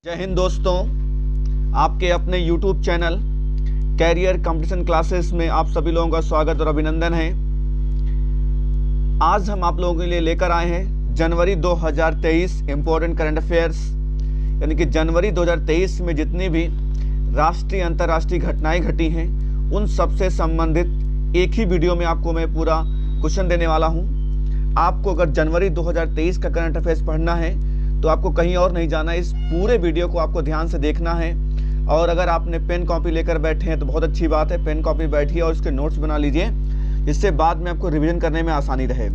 जय हिंद दोस्तों, आपके अपने YouTube channel career competition classes में आप सभी लोगों का स्वागत और अभिनंदन है। आज हम आप लोगों के लिए लेकर आए हैं जनवरी 2023 इम्पोर्टेंट करंट अफेयर्स, यानी कि जनवरी 2023 में जितनी भी राष्ट्रीय अंतर्राष्ट्रीय घटनाएं घटी हैं उन सबसे संबंधित एक ही वीडियो में आपको मैं पूरा क्वेश्चन देने वाला हूँ। आपको अगर जनवरी 2023 का करंट अफेयर्स पढ़ना है तो आपको कहीं और नहीं जाना है, इस पूरे वीडियो को आपको ध्यान से देखना है। और अगर आपने पेन कॉपी लेकर बैठे हैं तो बहुत अच्छी बात है, पेन कॉपी बैठिए और उसके नोट्स बना लीजिए, जिससे बाद में आपको रिवीजन करने में आसानी रहे।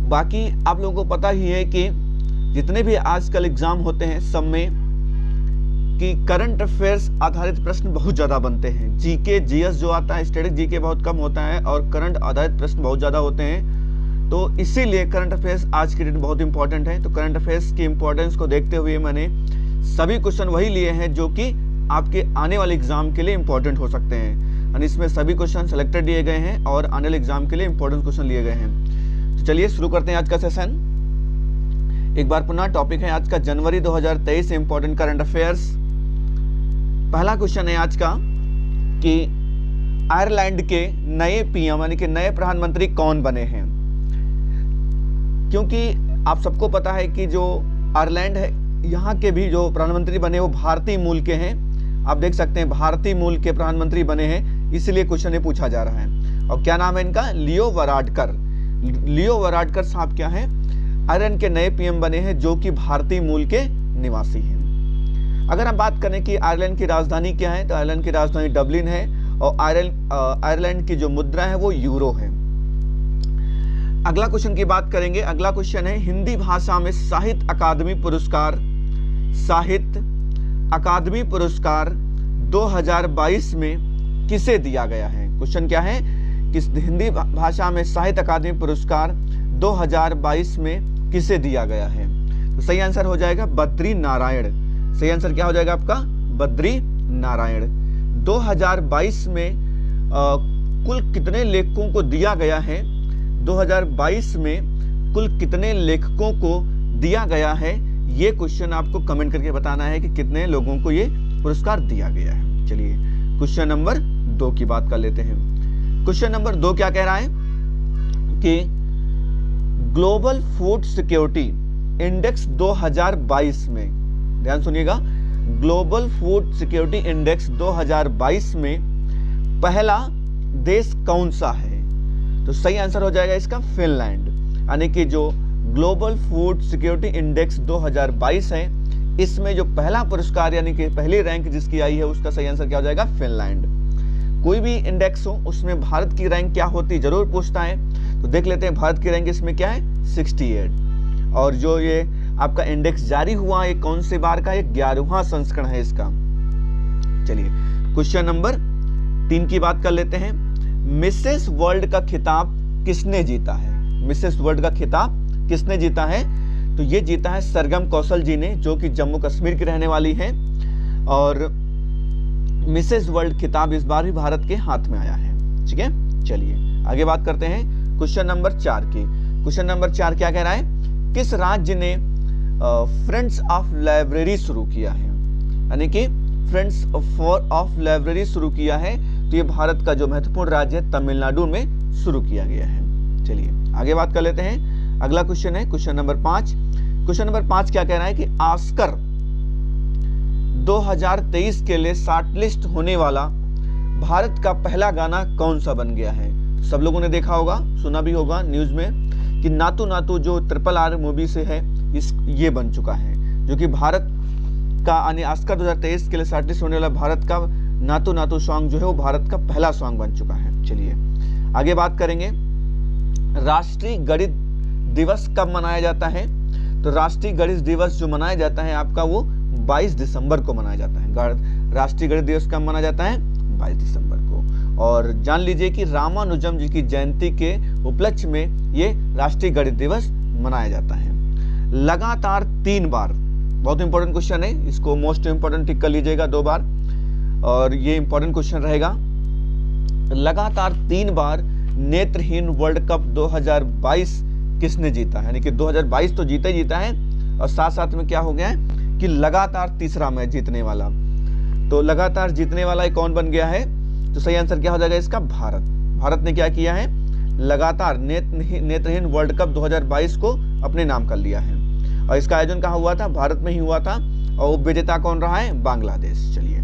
बाकी आप लोगों को पता ही है कि जितने भी आजकल एग्जाम होते हैं सब में कि करंट अफेयर्स आधारित प्रश्न बहुत ज़्यादा बनते हैं। जीके जीएस जो आता है, स्टैटिक जीके बहुत कम होता है और करंट आधारित प्रश्न बहुत ज़्यादा होते हैं। तो इसीलिए करंट अफेयर्स आज की डेट में बहुत इंपॉर्टेंट है। तो करंट अफेयर्स की इंपॉर्टेंस को देखते हुए मैंने सभी क्वेश्चन वही लिए हैं जो कि आपके आने वाले एग्जाम के लिए इंपॉर्टेंट हो सकते हैं। यानी इसमें सभी क्वेश्चन सेलेक्टेड लिए गए हैं और आने वाले एग्जाम के लिए इंपॉर्टेंट क्वेश्चन लिए गए हैं। तो चलिए शुरू करते हैं आज का सेशन। एक बार पुनः टॉपिक है आज का जनवरी 2023 इंपॉर्टेंट करंट अफेयर्स। पहला क्वेश्चन है आज का कि आयरलैंड के नए पीएम यानी कि नए प्रधानमंत्री कौन बने हैं। क्योंकि आप सबको पता है कि जो आयरलैंड है, यहाँ के भी जो प्रधानमंत्री बने वो भारतीय मूल के हैं। आप देख सकते हैं भारतीय मूल के प्रधानमंत्री बने हैं, इसलिए क्वेश्चन ये पूछा जा रहा है। और क्या नाम है इनका? लियो वाराडकर। लियो वाराडकर साहब क्या है? आयरलैंड के नए पीएम बने हैं जो कि भारतीय मूल के निवासी हैं। अगर हम बात करें कि आयरलैंड की राजधानी क्या है, तो आयरलैंड की राजधानी डबलिन है और आयरलैंड की जो मुद्रा है वो यूरो है। अगला क्वेश्चन की बात करेंगे। अगला क्वेश्चन है हिंदी भाषा में साहित्य अकादमी पुरस्कार 2022 में किसे दिया गया है? क्वेश्चन क्या है कि हिंदी भाषा में साहित्य अकादमी पुरस्कार 2022 में किसे दिया गया है? तो सही आंसर हो जाएगा बद्री नारायण। सही आंसर क्या हो जाएगा आपका? बद्री नारायण। 2022 में कुल कितने लेखकों को दिया गया है? 2022 में कुल कितने लेखकों को दिया गया है, ये क्वेश्चन आपको कमेंट करके बताना है कि कितने लोगों को ये पुरस्कार दिया गया है। चलिए क्वेश्चन नंबर 2 की बात कर लेते हैं। क्वेश्चन नंबर 2 क्या कह रहा है कि ग्लोबल फूड सिक्योरिटी इंडेक्स 2022 में, ध्यान सुनिएगा, ग्लोबल फूड सिक्योरिटी इंडेक्स 2022 में पहला देश कौन सा है? तो सही आंसर हो जाएगा इसका फिनलैंड। यानी कि जो ग्लोबल फूड सिक्योरिटी इंडेक्स 2022 है, इसमें जो पहला पुरस्कार यानी कि पहली रैंक जिसकी आई है उसका सही आंसर क्या हो जाएगा? फिनलैंड। कोई भी इंडेक्स हो उसमें भारत की रैंक क्या होती जरूर पूछता है, तो देख लेते हैं भारत की रैंक इसमें क्या है? 68। और जो ये आपका इंडेक्स जारी हुआ ये कौन से बार का? 11वां संस्करण है इसका। चलिए क्वेश्चन नंबर 3 की बात कर लेते हैं। मिसेस वर्ल्ड का खिताब किसने जीता है? मिसेस वर्ल्ड का खिताब किसने जीता है? तो ये जीता है सरगम कौशल जी ने, जो कि जम्मू कश्मीर की रहने वाली है। और मिसेस वर्ल्ड खिताब इस बार भी भारत के हाथ में आया है। ठीक है, चलिए आगे बात करते हैं क्वेश्चन नंबर 4 की। क्वेश्चन नंबर 4 क्या कह रहा है? किस राज्य ने फ्रेंड्स ऑफ लाइब्रेरी शुरू किया है? यानी कि फ्रेंड्स ऑफ लाइब्रेरी शुरू किया है, तो ये भारत का जो महत्वपूर्ण राज्य है तमिलनाडु में शुरू किया गया है। चलिए आगे बात कर लेते हैं। अगला क्वेश्चन है क्वेश्चन नंबर 5। क्वेश्चन नंबर 5 क्या कह रहा है कि ऑस्कर 2023 के लिए शॉर्टलिस्ट होने वाला भारत का पहला गाना कौन सा बन गया है? सब लोगों ने देखा होगा, सुना भी होगा न्यूज में कि नातू नातू जो RRR मूवी से है ये बन चुका है, जो कि भारत का यानी ऑस्कर 2023 के लिए शॉर्टलिस्ट होने वाला भारत का नातू नातू सॉन्ग जो है वो भारत का पहला सॉन्ग बन चुका है। चलिए आगे बात करेंगे। राष्ट्रीय गणित दिवस कब मनाया जाता है? तो राष्ट्रीय गणित दिवस जो मनाया जाता है आपका वो 22 दिसंबर को मनाया जाता है। राष्ट्रीय गणित दिवस कब मनाया जाता है? 22 दिसंबर को। और जान लीजिए कि रामानुजम जी की जयंती के उपलक्ष्य में ये राष्ट्रीय गणित दिवस मनाया जाता है। लगातार 3 बार, बहुत इंपॉर्टेंट क्वेश्चन है, इसको मोस्ट इंपॉर्टेंट टिक कर लीजिएगा 2 बार, और ये इंपॉर्टेंट क्वेश्चन रहेगा। लगातार 3 बार नेत्रहीन वर्ल्ड कप 2022 किसने जीता है? यानी कि 2022 तो जीता ही जीता है और साथ साथ में क्या हो गया है, कि लगातार तीसरा मैच जीतने वाला। तो लगातार जीतने वाला कौन बन गया है? तो सही आंसर क्या हो जाएगा इसका? भारत। भारत ने क्या किया है? लगातार नेत्रहीन वर्ल्ड कप 2022 को अपने नाम कर लिया है। और इसका आयोजन कहाँ हुआ था? भारत में ही हुआ था। और उपविजेता कौन रहा है? बांग्लादेश। चलिए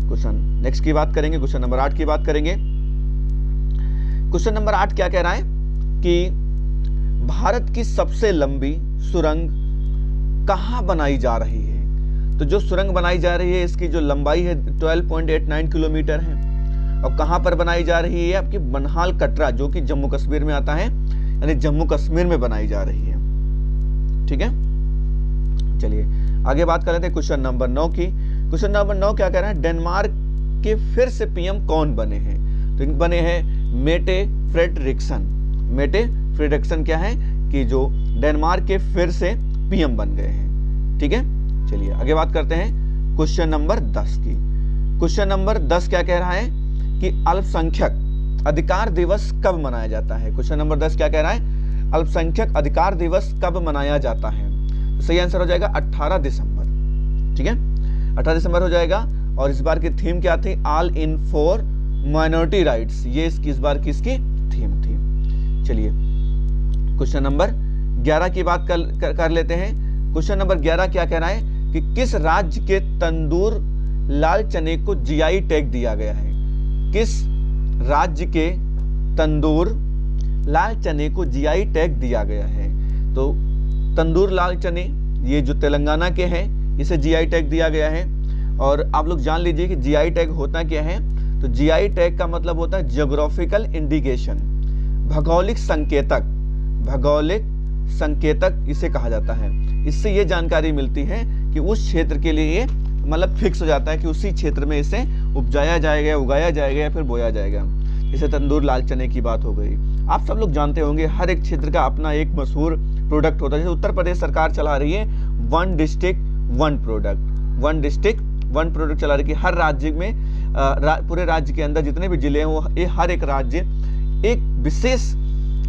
क्वेश्चन नेक्स्ट की बात करेंगे, क्वेश्चन नंबर 8 की बात करेंगे। क्वेश्चन नंबर 8 क्या कह रहा है कि भारत की सबसे लंबी सुरंग कहाँ बनाई जा रही है? तो जो सुरंग बनाई जा रही है इसकी जो लंबाई है 12.89 किलोमीटर है। और कहाँ पर बनाई जा रही है? आपकी बनहाल कटरा, जो कि जम्मू कश्मीर में आता है, यानी जम्मू कश्मीर में बनाई जा रही है। ठीक है, चलिए आगे बात कर लेते हैं क्वेश्चन नंबर 9 की। क्वेश्चन नंबर 9 क्या कह रहा है? डेनमार्क के फिर से पीएम कौन बने हैं? तो बने हैं मेटे फ्रेडरिक्सन। मेटे फ्रेडरिक्सन क्या है कि जो डेनमार्क के फिर से पीएम बन गए हैं। ठीक है, चलिए आगे बात करते हैं क्वेश्चन नंबर 10 की। क्वेश्चन नंबर 10 क्या कह रहा है कि अल्पसंख्यक अधिकार दिवस कब मनाया जाता है? क्वेश्चन नंबर 10 क्या कह रहा है? अल्पसंख्यक अधिकार दिवस कब मनाया जाता है? तो सही आंसर हो जाएगा 18 दिसंबर। ठीक है, 18 दिसंबर हो जाएगा। और इस बार की थीम क्या थी? All in for minority rights. ये इस बार की इसकी थीम थी। चलिए क्वेश्चन नंबर 11 की बात कर लेते हैं। क्वेश्चन नंबर 11 क्या कह रहा है कि किस राज्य के तंदूर लाल चने को जीआई टैग दिया गया है? किस राज्य के तंदूर लाल चने को जीआई टैग दिया गया है? तो तंदूर लाल चने ये जो तेलंगाना के हैं, इसे जीआई टैग दिया गया है। और आप लोग जान लीजिए कि जीआई टैग होता क्या है। तो जीआई टैग का मतलब होता है जियोग्राफिकल इंडिकेशन, भौगोलिक संकेतक। भौगोलिक संकेतक इसे कहा जाता है। इससे ये जानकारी मिलती है कि उस क्षेत्र के लिए ये मतलब फिक्स हो जाता है कि उसी क्षेत्र में इसे उपजाया जाएगा, उगाया जाएगा या फिर बोया जाएगा। जैसे तंदूर लाल चने की बात हो गई। आप सब लोग जानते होंगे हर एक क्षेत्र का अपना एक मशहूर प्रोडक्ट होता है। जैसे उत्तर प्रदेश सरकार चला रही है one district one product, one district one product चला रही है। हर राज्य में पूरे राज्य के अंदर जितने भी जिले हैं वो हर एक राज्य एक विशेष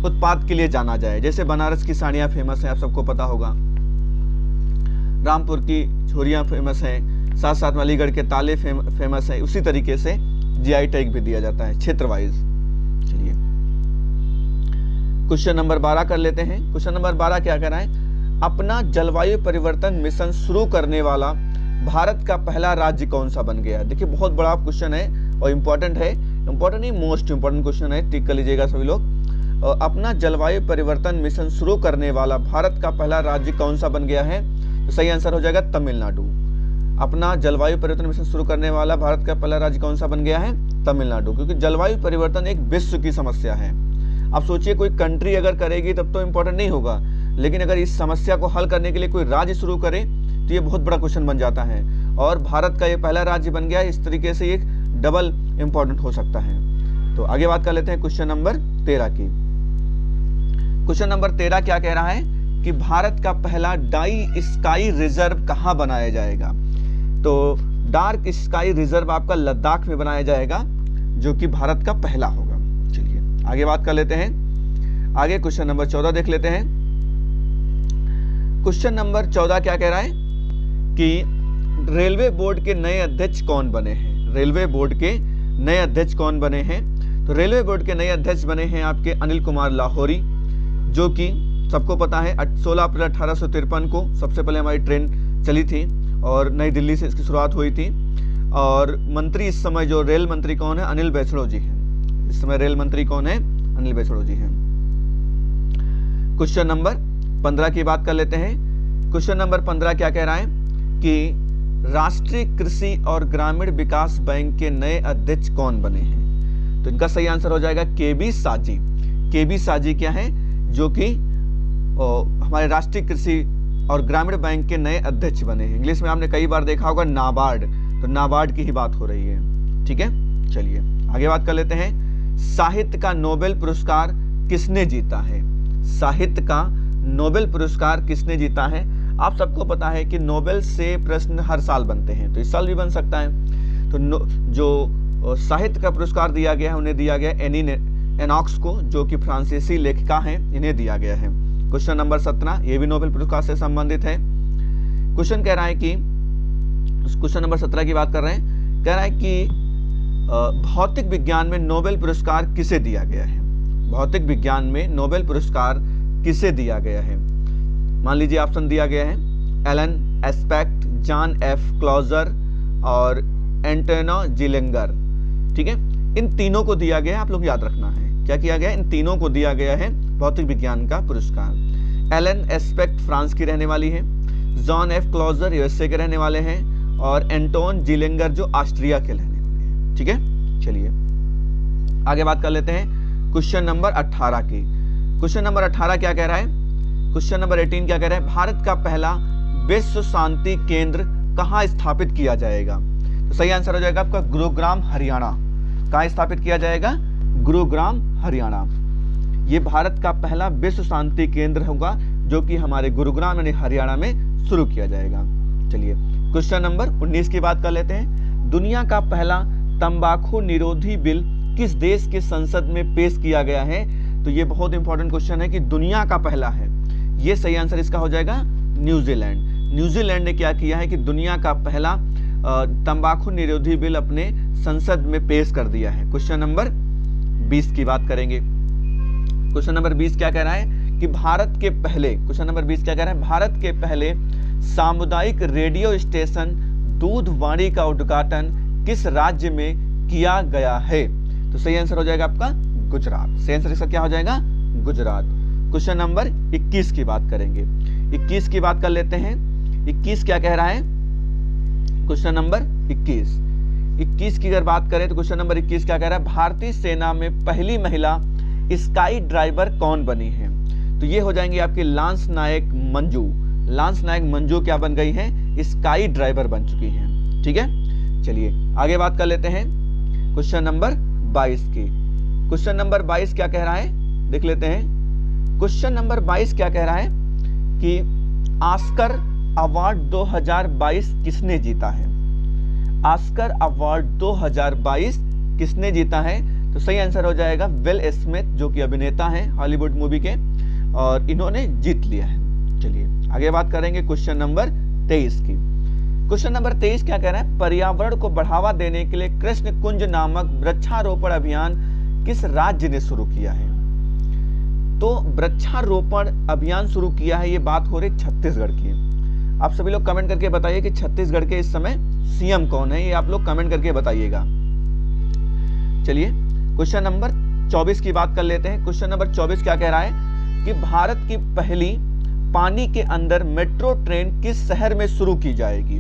उत्पाद के लिए जाना जाए। जैसे बनारस की साड़ियाँ फेमस हैं, आप सबको पता होगा। रामपुर की छोरियाँ फेमस हैं, साथ साथ में अलीगढ़ के ताले फेमस हैं। उसी तरीके से जीआई टैग भी दिया जाता है क्षेत्र वाइज। चलिए क्वेश्चन नंबर 12 कर लेते हैं। क्वेश्चन नंबर 12 क्या कह रहा है? अपना जलवायु परिवर्तन मिशन शुरू करने वाला भारत का पहला राज्य कौन सा बन गया? देखिए बहुत बड़ा क्वेश्चन है और इम्पोर्टेंट है। इम्पोर्टेंट नहीं, मोस्ट इम्पोर्टेंट क्वेश्चन है, टिक कर लीजिएगा सभी लोग। अपना जलवायु परिवर्तन मिशन शुरू करने वाला भारत का पहला राज्य कौन सा बन गया है? तो सही आंसर हो जाएगा तमिलनाडु। अपना जलवायु परिवर्तन मिशन शुरू करने वाला भारत का पहला राज्य कौन सा बन गया है? तमिलनाडु। क्योंकि जलवायु परिवर्तन एक विश्व की समस्या है। आप सोचिए कोई कंट्री अगर करेगी तब तो इम्पोर्टेंट नहीं होगा, लेकिन अगर इस समस्या को हल करने के लिए कोई राज्य शुरू करे तो ये बहुत बड़ा क्वेश्चन बन जाता है। और भारत का ये पहला राज्य बन गया, इस तरीके से ये डबल इम्पोर्टेंट हो सकता है। तो आगे बात कर लेते हैं क्वेश्चन नंबर 13 की। क्वेश्चन नंबर 13 क्या कह रहा है कि भारत का पहला डाई स्काई रिजर्व कहाँ बनाया जाएगा? तो डार्क स्काई रिजर्व आपका लद्दाख में बनाया जाएगा, जो कि भारत का पहला होगा। चलिए आगे बात कर लेते हैं। आगे क्वेश्चन नंबर 14 देख लेते हैं। क्वेश्चन नंबर 14 क्या कह रहा है कि रेलवे बोर्ड के नए अध्यक्ष कौन बने हैं? रेलवे बोर्ड के नए अध्यक्ष कौन बने हैं? तो रेलवे बोर्ड के नए अध्यक्ष बने हैं आपके अनिल कुमार लाहौरी, जो कि सबको पता है 16 अप्रैल 1853 को सबसे पहले हमारी ट्रेन चली थी और नई दिल्ली से इसकी शुरुआत हुई थी। और मंत्री इस समय जो रेल मंत्री कौन है? अनिल बैसड़ो जी हैं। इस समय रेल मंत्री कौन है? अनिल बैसड़ो जी हैं। क्वेश्चन नंबर 15 की बात कर लेते हैं। क्वेश्चन नंबर 15 क्या कह रहा है कि राष्ट्रीय कृषि और ग्रामीण विकास बैंक के नए अध्यक्ष कौन बने हैं? तो इनका सही आंसर हो जाएगा केबी साजी। केबी साजी क्या है? जो कि हमारे राष्ट्रीय कृषि और ग्रामीण बैंक के नए अध्यक्ष बने हैं। इंग्लिश में आपने कई बार देखा होगा नाबार्ड, तो नाबार्ड की ही बात हो रही है। ठीक है, चलिए आगे बात कर लेते हैं। साहित्य का नोबेल पुरस्कार किसने जीता है? साहित्य का नोबेल पुरस्कार किसने जीता है? आप सबको पता है कि नोबेल से प्रश्न हर साल बनते हैं, तो इस साल भी बन सकता है। तो जो साहित्य का पुरस्कार दिया गया है उन्हें दिया गया एनी एनॉक्स को, जो कि फ्रांसीसी लेखिका हैं, इन्हें दिया गया है। क्वेश्चन नंबर 17 ये भी नोबेल पुरस्कार से संबंधित है। क्वेश्चन कह रहा है कि क्वेश्चन नंबर 17 की बात कर रहे हैं। कह रहा है कि भौतिक विज्ञान में नोबेल पुरस्कार किसे दिया गया है? भौतिक विज्ञान में नोबेल पुरस्कार किसे दिया गया है? मान लीजिए ऑप्शन दिया गया है Alain Aspect, John F Clauser और एंटोनो जिलेंगर। ठीक है, इन तीनों को दिया गया है, आप लोग याद रखना है क्या किया गया है, इन तीनों को दिया गया है भौतिक विज्ञान का पुरस्कार। एलन एस्पेक्ट फ्रांस की रहने वाली है, जॉन एफ क्लॉजर यूएसए के रहने वाले हैं और एंटोन जिलेंगर जो ऑस्ट्रिया के रहने वाले हैं। ठीक है, चलिए आगे बात कर लेते हैं क्वेश्चन नंबर 18 की। क्वेश्चन नंबर 18 क्या कह रहा है? क्वेश्चन नंबर 18 क्या कह रहा है? भारत का पहला विश्व शांति केंद्र कहाँ स्थापित किया जाएगा? तो सही आंसर हो जाएगा आपका गुरुग्राम हरियाणा। कहाँ स्थापित किया जाएगा? गुरुग्राम हरियाणा। ये भारत का पहला विश्व शांति केंद्र होगा जो कि हमारे गुरुग्राम यानी हरियाणा में शुरू किया जाएगा। चलिए क्वेश्चन नंबर 19 की बात कर लेते हैं। दुनिया का पहला तंबाकू निरोधी बिल किस देश की संसद में पेश किया गया है? तो ये बहुत इंपॉर्टेंट क्वेश्चन है कि दुनिया का पहला है। ये सही आंसर इसका हो जाएगा न्यूजीलैंड। न्यूजीलैंड ने क्या किया है कि दुनिया का पहला तंबाकू निरोधी बिल अपने संसद में पेश कर दिया है। क्वेश्चन नंबर 20 की बात करेंगे। क्वेश्चन नंबर 20 क्या कह रहा है कि भारत के पहले, क्वेश्चन नंबर 20 क्या कह रहा है? भारत के पहले सामुदायिक रेडियो स्टेशन दूधवाणी का उद्घाटन किस राज्य में किया गया है? तो सही आंसर हो जाएगा आपका गुजरात। सही आंसर इसका क्या हो जाएगा? गुजरात। क्वेश्चन नंबर 21 की बात करेंगे। 21 की बात कर लेते हैं। 21 क्या कह रहा है? क्वेश्चन नंबर 21 की अगर बात करें तो क्वेश्चन नंबर 21 क्या कह रहा है? भारतीय सेना में पहली महिला स्काई ड्राइवर कौन बनी है? तो ये हो जाएंगे आपके लांस नायक मंजू। लांस नायक मंजू क्या बन गई हैं? स्काई ड्राइवर बन चुकी हैं। ठीक है, चलिए आगे बात कर लेते हैं क्वेश्चन नंबर 22 की। क्वेश्चन नंबर 22 क्या कह रहा है? देख लेते हैं। क्वेश्चन नंबर 22 क्या कह रहा है कि ऑस्कर अवार्ड 2022 किसने जीता है? ऑस्कर अवार्ड 2022 किसने जीता है? तो सही आंसर हो जाएगा विल स्मिथ जो कि अभिनेता हैं हॉलीवुड मूवी के, और इन्होंने जीत लिया है। चलिए आगे बात करेंगे क्वेश्चन नंबर 23 की। क्वेश्चन नंबर 23 क्या कह रहा है? पर्यावरण को बढ़ावा देने के लिए कृष्ण कुंज नामक वृक्षारोपण अभियान किस राज्य ने शुरू किया है? तो वृक्षारोपण अभियान शुरू किया है, ये बात हो रही छत्तीसगढ़ की। आप सभी लोग कमेंट करके बताइए कि छत्तीसगढ़ के इस समय सीएम कौन है, ये आप लोग कमेंट करके बताइएगा। चलिए क्वेश्चन नंबर 24 की बात कर लेते हैं। क्वेश्चन नंबर 24 क्या कह रहा है कि भारत की पहली पानी के अंदर मेट्रो ट्रेन किस शहर में शुरू की जाएगी?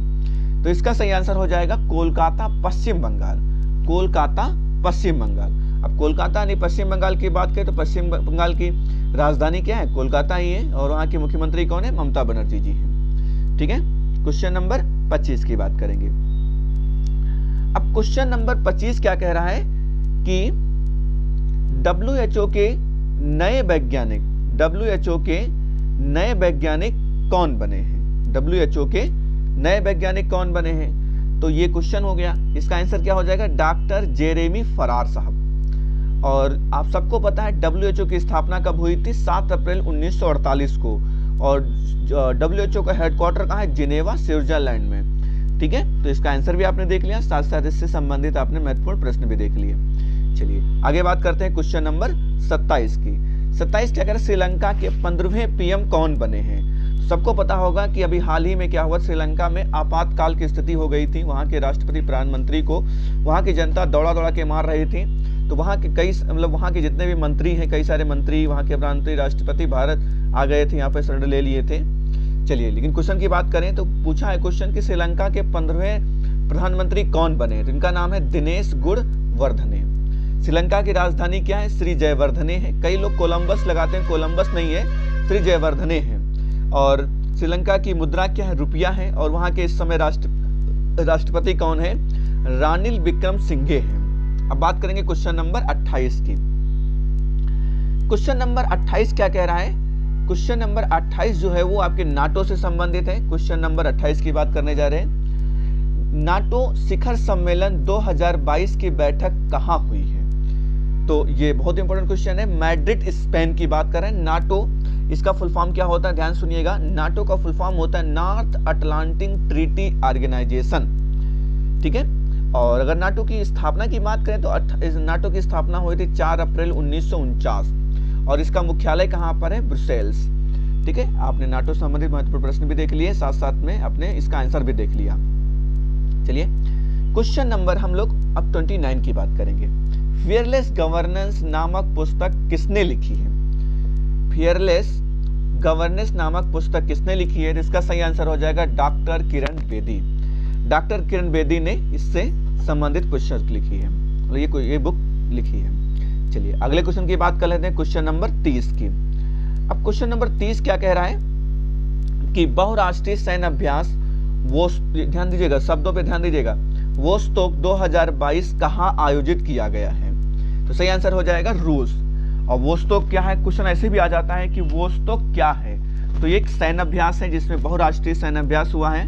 तो इसका सही आंसर हो जाएगा कोलकाता, पश्चिम बंगाल। कोलकाता, पश्चिम बंगाल। अब कोलकाता यानी पश्चिम बंगाल की बात करें तो पश्चिम बंगाल की राजधानी क्या है? कोलकाता ही है, और वहां की मुख्यमंत्री कौन है? ममता बनर्जी जी हैं। ठीक है, क्वेश्चन नंबर 25 की बात करेंगे। अब क्वेश्चन नंबर 25 क्या कह रहा है कि WHO के नए वैज्ञानिक कौन बने हैं? WHO के नए वैज्ञानिक कौन बने हैं? तो ये क्वेश्चन हो गया। इसका आंसर क्या हो जाएगा? डॉक्टर जेरेमी फरार साहब। और आप सबको पता है WHO की स्थापना कब हुई थी? 7 अप्रैल 1948 को, और WHO का हेडक्वार्टर कहाँ है? जिनेवा, स्विट्जरलैंड में। ठीक है, तो इसका आंसर भी आपने देख लिया, साथ साथ इससे संबंधित आपने महत्वपूर्ण प्रश्न भी देख लिए। चलिए आगे बात करते हैं क्वेश्चन नंबर 27 की। 27 क्या कह रहा है? श्रीलंका के 15वें PM कौन बने हैं? सबको पता होगा कि अभी हाल ही में क्या हुआ, श्रीलंका में आपातकाल की स्थिति हो गई थी। वहां के राष्ट्रपति प्रधानमंत्री को वहां की जनता दौड़ा दौड़ा के मार रही थी। तो वहां के कई वहां के जितने भी मंत्री हैं, कई सारे मंत्री, वहां के प्रधानमंत्री, राष्ट्रपति भारत आ गए थे, यहाँ पे शरण ले लिए थे। चलिए लेकिन क्वेश्चन की बात करें तो पूछा है क्वेश्चन कि श्रीलंका के 15वें प्रधानमंत्री कौन बने? तो इनका नाम है दिनेश गुणवर्धने। श्रीलंका की राजधानी क्या है? श्री जयवर्धने है। कई लोग कोलंबस लगाते हैं, कोलंबस नहीं है, श्री जयवर्धने है। और श्रीलंका की मुद्रा क्या है? रुपया है। और वहां के इस समय राष्ट्रपति कौन है? रानिल विक्रमसिंघे हैं। अब बात करेंगे क्वेश्चन नंबर 28 की। क्वेश्चन नंबर 28 क्या कह रहा है? क्वेश्चन नंबर 28 जो है वो आपके नाटो से संबंधित है। क्वेश्चन नंबर 28 की बात करने जा रहे हैं। नाटो शिखर सम्मेलन 2022 की बैठक कहाँ हुई है? तो ये बहुत इंपॉर्टेंट क्वेश्चन है। मैड्रिड, स्पेन की बात कर रहे हैं। नाटो इसका फुल फॉर्म क्या होता है, ध्यान सुनिएगा। नाटो का फुल फॉर्म होता है नॉर्थ अटलांटिक ट्रीटी ऑर्गेनाइजेशन, ठीक है। और अगर नाटो की स्थापना की बात करें तो नाटो की स्थापना हुई थी 4 अप्रैल 1949 और इसका मुख्यालय कहाँ पर है, ब्रुसेल्स, ठीक है। आपने नाटो संबंधित महत्वपूर्ण प्रश्न भी देख लिए, साथ साथ में आपने इसका आंसर भी देख लिया। चलिए क्वेश्चन नंबर हम लोग अब 29 की बात करेंगे। फियरलेस गवर्नेंस नामक पुस्तक किसने लिखी है? फियरलेस गवर्नेंस नामक पुस्तक किसने लिखी है? इसका सही आंसर हो जाएगा डॉक्टर किरण बेदी। डॉक्टर किरण बेदी ने इससे संबंधित पुस्तक लिखी है, ये बुक लिखी है। चलिए अगले क्वेश्चन की बात कर लेते हैं, क्वेश्चन नंबर 30 की। अब क्वेश्चन नंबर 30 क्या कह रहा है कि बहुराष्ट्रीय सैन्य अभ्यास ध्यान दीजिएगा, शब्दों पे ध्यान दीजिएगा, वोस्टोक 2022 कहाँ आयोजित किया गया है? तो सही आंसर हो जाएगा रूस। और वोस्टोक क्या है, क्वेश्चन ऐसे भी आ जाता है कि वोस्टोक क्या है? तो ये एक सैन्य अभ्यास है जिसमें बहुराष्ट्रीय सैन्य अभ्यास हुआ है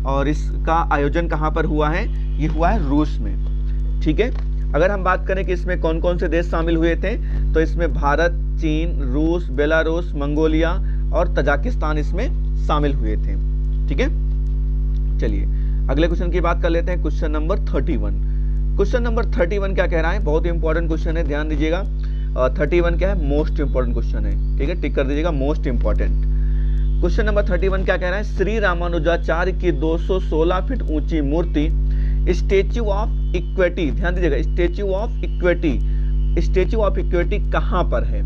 और इसका आयोजन कहाँ पर हुआ है? ये हुआ है रूस में, ठीक है। अगर हम बात करें कि इसमें कौन कौन से देश शामिल हुए थे, तो इसमें भारत, चीन, रूस, बेलारूस, मंगोलिया और तजाकिस्तान इसमें शामिल हुए थे, ठीक है। चलिए अगले क्वेश्चन की बात कर लेते हैं, क्वेश्चन नंबर 31। क्वेश्चन नंबर 31 क्या कह रहा है, बहुत ही इंपॉर्टेंट क्वेश्चन है, ध्यान दीजिएगा। 31 क्या है, मोस्ट इंपॉर्टेंट क्वेश्चन है, ठीक है, टिक कर दीजिएगा, मोस्ट इंपॉर्टेंट। क्वेश्चन नंबर 31 क्या कह रहा है, श्री रामानुजाचार्य की 216 फीट ऊंची मूर्ति स्टेच्यू ऑफ इक्विटी, ध्यान दीजिएगा, statue of equity, statue of equity कहां पर है,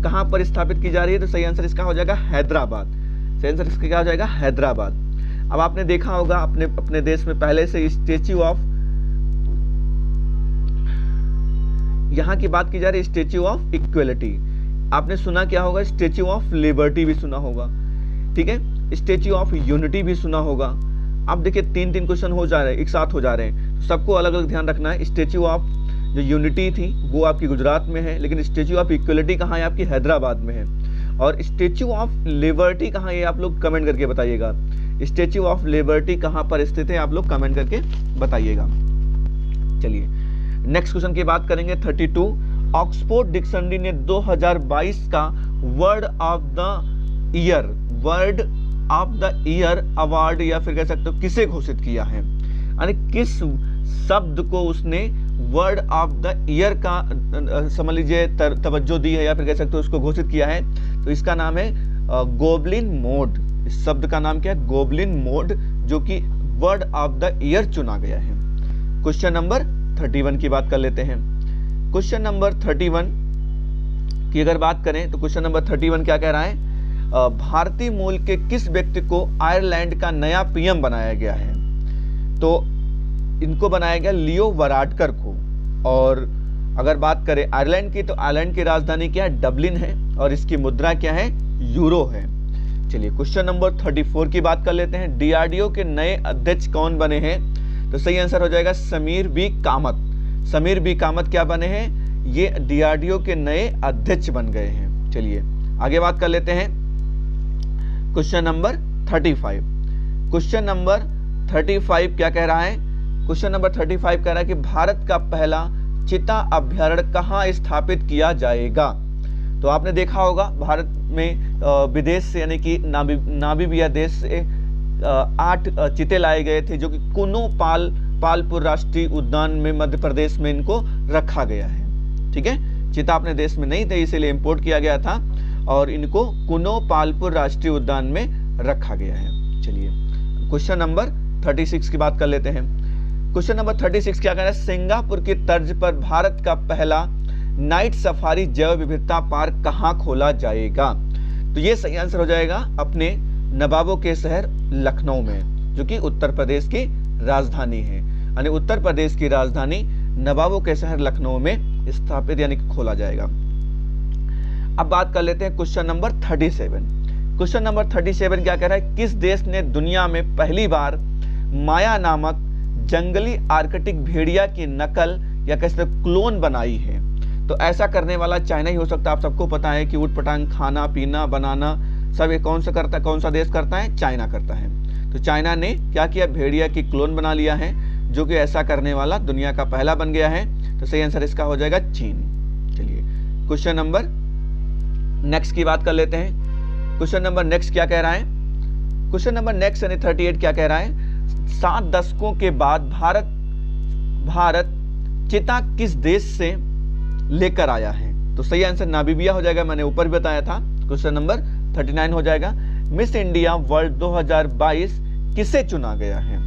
कहां पर स्थापित की जा रही है? तो सही आंसर इसका हो जाएगा हैदराबाद। सही आंसर इसका क्या हो जाएगा, हैदराबाद। अब आपने देखा होगा अपने देश में पहले से स्टेच्यू ऑफ, यहां की बात की जा रही है स्टेच्यू ऑफ इक्वलिटी, आपने सुना क्या होगा, स्टेच्यू ऑफ लिबर्टी भी सुना होगा, ठीक है, स्टेच्यू ऑफ यूनिटी भी सुना होगा। अब देखिए 3 क्वेश्चन हो जा रहे हैं, एक साथ हो जा रहे हैं, तो सबको अलग अलग ध्यान रखना है। स्टेच्यू ऑफ जो यूनिटी थी वो आपकी गुजरात में है, लेकिन स्टेच्यू ऑफ इक्वलिटी कहाँ है, आपकी हैदराबाद में है। और स्टेच्यू ऑफ लिबर्टी कहाँ है, आप लोग कमेंट करके बताइएगा। स्टेच्यू ऑफ लिबर्टी कहाँ पर स्थित है, आप लोग कमेंट करके बताइएगा। चलिए नेक्स्ट क्वेश्चन की बात करेंगे 32। ऑक्सफोर्ड डिक्शनरी ने 2022 का word of the year award या फिर कह सकते हो किसे घोषित किया है, यानी किस शब्द को उसने वर्ड ऑफ द ईयर का समझ लीजिए तवज्जो दी है या फिर कह सकते हो उसको घोषित किया है? तो इसका नाम है गोबलिन मोड। इस शब्द का नाम क्या है, गोबलिन मोड, जो कि वर्ड ऑफ द ईयर चुना गया है। क्वेश्चन नंबर 31 की बात कर लेते हैं। क्वेश्चन नंबर 31 की अगर बात करें तो क्वेश्चन नंबर 31 क्या कह रहा है, भारतीय मूल के किस व्यक्ति को आयरलैंड का नया पीएम बनाया गया है? तो इनको बनाया गया लियो वराडकर को। और अगर बात करें आयरलैंड की, तो आयरलैंड की राजधानी क्या है, डबलिन है, और इसकी मुद्रा क्या है, यूरो है। चलिए क्वेश्चन नंबर 34 की बात कर लेते हैं। डीआरडीओ के नए अध्यक्ष कौन बने हैं? तो सही आंसर हो जाएगा समीर बी कामत। समीर बी कामत क्या बने हैं, ये डीआरडीओ के नए अध्यक्ष बन गए हैं। चलिए आगे बात कर लेते हैं क्वेश्चन नंबर 35। क्वेश्चन नंबर 35 क्या कह रहा है, क्वेश्चन नंबर 35 कह रहा है कि भारत का पहला चीता अभ्यारण्य कहाँ स्थापित किया जाएगा? तो आपने देखा होगा भारत में विदेश से यानी कि नामीबिया देश से 8 चीते लाए गए थे, जो कि कुनो पालपुर राष्ट्रीय उद्यान में मध्य प्रदेश में इनको रखा गया है, ठीक है। चीता अपने देश में नहीं थे, इसीलिए इंपोर्ट किया गया था और इनको कुनो पालपुर राष्ट्रीय उद्यान में रखा गया है। चलिए क्वेश्चन नंबर 36 की बात कर लेते हैं। क्वेश्चन नंबर 36 क्या कह रहा है, सिंगापुर की तर्ज पर भारत का पहला नाइट सफारी जैव विविधता पार्क कहाँ खोला जाएगा? तो ये सही आंसर हो जाएगा अपने नवाबों के शहर लखनऊ में, जो कि उत्तर प्रदेश की राजधानी है। यानी उत्तर प्रदेश की राजधानी नवाबों के शहर लखनऊ में स्थापित यानी कि खोला जाएगा। अब बात कर लेते हैं क्वेश्चन नंबर 37। क्वेश्चन नंबर 37 क्या कह रहा है, किस देश ने दुनिया में पहली बार माया नामक जंगली आर्कटिक भेड़िया की नकल या कैसे क्लोन बनाई है? तो ऐसा करने वाला चाइना ही हो सकता है। आप सबको पता है कि ऊटपटांग खाना पीना बनाना सब ये कौन सा देश करता है, चाइना करता है। तो चाइना ने क्या किया, भेड़िया की क्लोन बना लिया है, जो कि ऐसा करने वाला दुनिया का पहला बन गया है। तो सही आंसर इसका हो जाएगा चीन। चलिए क्वेश्चन नंबर नेक्स्ट की बात कर लेते हैं। क्वेश्चन नंबर नेक्स्ट क्या कह रहा है, क्वेश्चन नंबर नेक्स्ट यानी 38 क्या कह रहा है, 7 दशकों के बाद भारत चिता किस देश से लेकर आया है। तो सही आंसर नामीबिया हो जाएगा, मैंने ऊपर भी बताया था। क्वेश्चन नंबर 39 हो जाएगा, मिस इंडिया वर्ल्ड 2022 किसे चुना गया है।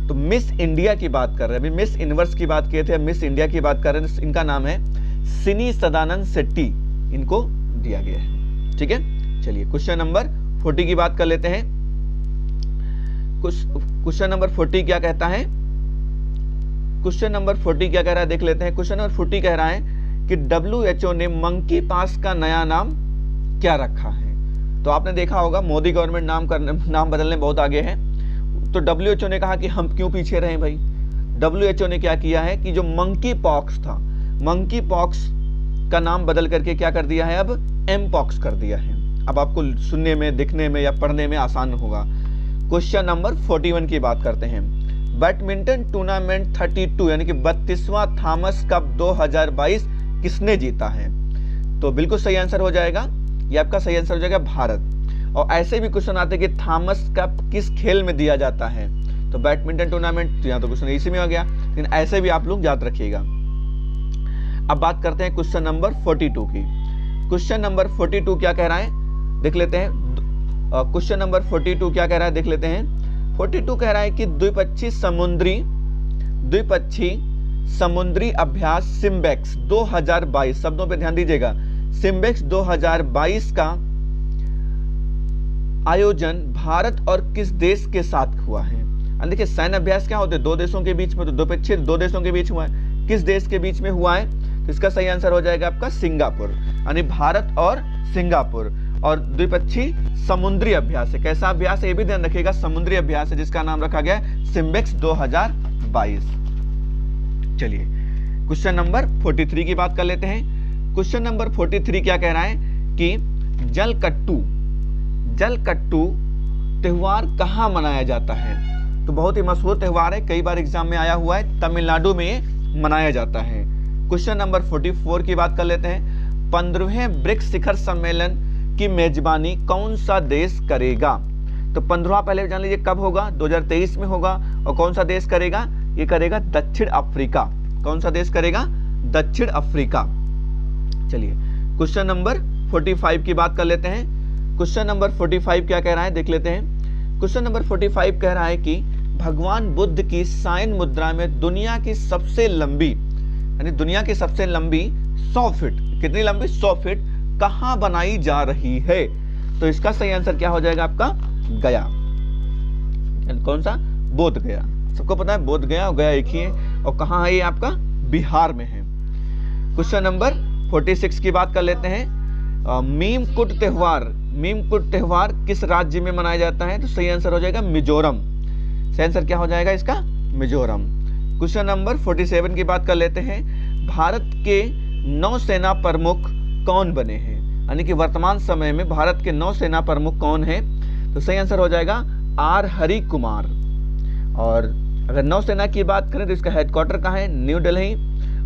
तो मिस इंडिया की बात कर रहे हैं, अभी मिस यूनिवर्स की बात किए थे, मिस इंडिया की बात कर रहे हैं। इनका नाम है सिनी सदानंद शेट्टी, इनको दिया गया है। ठीक है, चलिए क्वेश्चन नंबर 40 की बात कर लेते हैं। क्वेश्चन नंबर 40 क्या कहता है, क्वेश्चन नंबर 40 क्या कह रहा है देख लेते हैं। क्वेश्चन नंबर 40 कह रहा है कि WHO ने मंकी पास का नया नाम क्या रखा है। तो आपने देखा होगा मोदी गवर्नमेंट नाम बदलने बहुत आगे है। तो WHO ने कहा कि हम क्यों पीछे रहे भाई। WHO ने क्या किया है कि जो मंकी पॉक्स था, मंकी पॉक्स का नाम बदल करके क्या कर दिया है, अब एम पॉक्स कर दिया है। अब आपको सुनने में, दिखने में या पढ़ने में आसान होगा। क्वेश्चन नंबर 41 की बात करते हैं। बैडमिंटन टूर्नामेंट 32 यानी कि 32वां थॉमस कप 2022 किसने जीता है। तो बिल्कुल सही आंसर हो जाएगा, ये आपका सही आंसर हो जाएगा भारत। और ऐसे भी क्वेश्चन आते हैं कि थॉमस कप किस खेल में दिया जाता है। तो बैडमिंटन टूर्नामेंट, तो यहाँ तो क्वेश्चन इसी में हो गया, लेकिन ऐसे भी आप लोग याद रखिएगा। अब बात करते हैं क्वेश्चन नंबर 42 की। क्वेश्चन नंबर 42 क्या कह रहा है देख लेते हैं। क्वेश्चन नंबर 42 क्या कह रहा है देख लेते हैं। 42 कह रहा है कि द्विपक्षीय समुद्री अभ्यास सिम्बेक्स 2022, शब्दों पे ध्यान दीजिएगा, सिम्बेक्स 2022 का आयोजन भारत और किस देश के साथ हुआ है। देखिए सैन्य अभ्यास क्या होते हैं, दो देशों के बीच में, तो द्विपक्षीय दो देशों के बीच हुआ है, किस देश के बीच में हुआ है। तो इसका सही आंसर हो जाएगा आपका सिंगापुर, यानी भारत और सिंगापुर। और द्विपक्षीय समुद्री अभ्यास है, कैसा अभ्यास है ये भी ध्यान रखिएगा, समुद्री अभ्यास है, जिसका नाम रखा गया है सिम्बेक्स 2022। चलिए क्वेश्चन नंबर 43 की बात कर लेते हैं। क्वेश्चन नंबर 43 क्या कह रहा है कि जलकट्टू त्योहार कहाँ मनाया जाता है। तो बहुत ही मशहूर त्योहार है, कई बार एग्जाम में आया हुआ है, तमिलनाडु में मनाया जाता है। क्वेश्चन नंबर 44 की बात कर लेते हैं। 15वें ब्रिक्स शिखर सम्मेलन की मेजबानी कौन सा देश करेगा। तो 15वां पहले जान लीजिए कब होगा, 2023 में होगा। और कौन सा देश करेगा, ये करेगा दक्षिण अफ्रीका। कौन सा देश करेगा, दक्षिण अफ्रीका। चलिए क्वेश्चन नंबर 45 की बात कर लेते हैं। क्वेश्चन नंबर 45 क्या कह रहा है देख लेते हैं। क्वेश्चन नंबर 45 कह रहा है कि भगवान बुद्ध की साइन मुद्रा में दुनिया की सबसे लंबी, यानी दुनिया की सबसे लंबी 100 फीट, कितनी लंबी, 100 फीट कहां बनाई जा रही है। तो इसका सही आंसर क्या हो जाएगा आपका, गया। कौन सा, बोध गया। सबको पता है बोध गया और गया एक ही है, और कहां है ये आपका, बिहार में है। क्वेश्चन नंबर 46 की बात कर लेते हैं। मीमकुट त्योहार किस राज्य में मनाया जाता है। तो सही आंसर हो जाएगा मिजोरम। सही आंसर क्या हो जाएगा इसका, मिजोरम। क्वेश्चन नंबर 47 की बात कर लेते हैं। भारत के नौसेना प्रमुख कौन बने हैं, यानी कि वर्तमान समय में भारत के नौसेना प्रमुख कौन है। तो सही आंसर हो जाएगा आर हरि कुमार। और अगर नौसेना की बात करें तो इसका हेडक्वार्टर कहाँ है, न्यू दिल्ली।